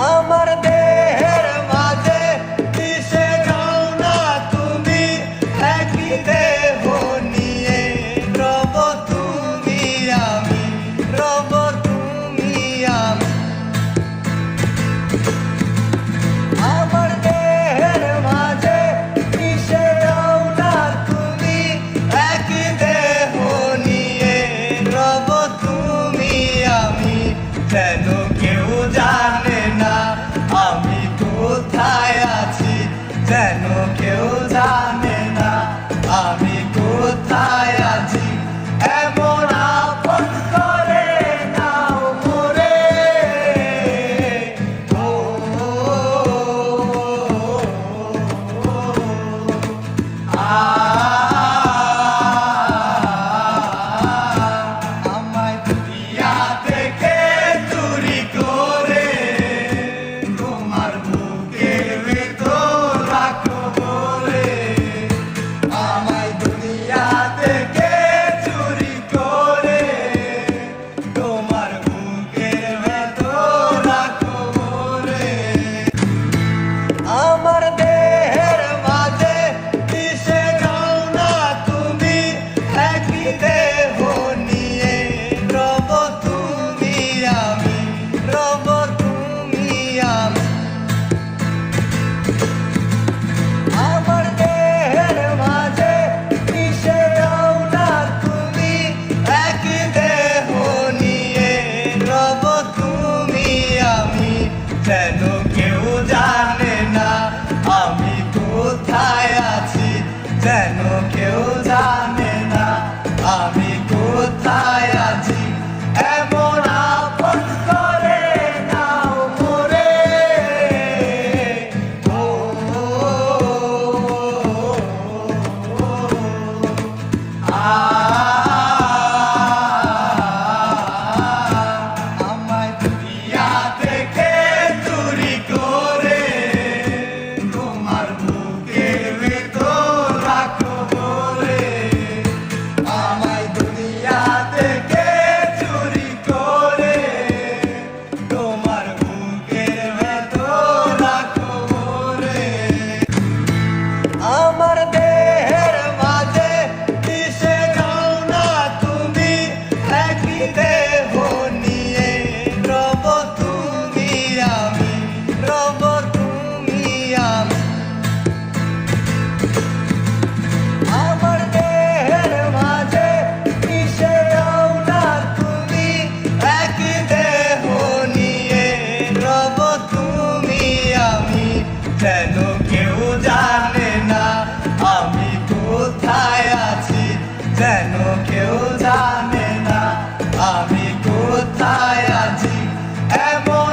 আমার দেহের মাঝে মিশে যাও না তুমি, একই দেহ নিয়ে রব তুমি আমি, রব তুমি আমি। আমার দেহের মাঝে মিশে যাও না তুমি, একই দেহ নিয়ে রব তুমি আমি। যেন কেউ জানে না আমি কোথায় আছি, যেন কেউ জানে না আমি কোথায় আছি। এমন আপন করে নাও মোরে, ও আমায় দুনিয়া থেকে চুরি করে তোমার বুকের ভেতর রাখো বলে। আমায় দুনিয়া থেকে চুরি করে তোমার বুকের ভেতর রাখো বলে। আমার দেহের মাঝে মিশে যাও না তুমি, একই দেহ নিয়ে রব তুমি আমি, রব তুমি আমি। আমার দেহের মাঝে মিশে যাও না তুমি, একই দেহ নিয়ে রব তুমি আমি। যেন কেউ জানে না আমি কোথায় আছি, যেন কেউ জানে না আমি কোথায় আছি। এমন আপন করে নাও মোরে, ও আমায় দুনিয়া থেকে চুরি করে তোমার বুকের ভেতর রাখো বলে। আমায় দুনিয়া থেকে চুরি করে তোমার বুকের ভেতর রাখো বলে। আমার দেহের মাঝে মিশে যাও না তুমি, একই দেহ নিয়ে রব তুমি আমি, রব তুমি আমি। আমার দেহের মাঝে মিশে যাও না তুমি, একই দেহ নিয়ে রব তুমি আমি। যেন কেউ জানে না আমি কোথায় আছি, যেন কেউ জানে না আমি কোথায় আছি। এমন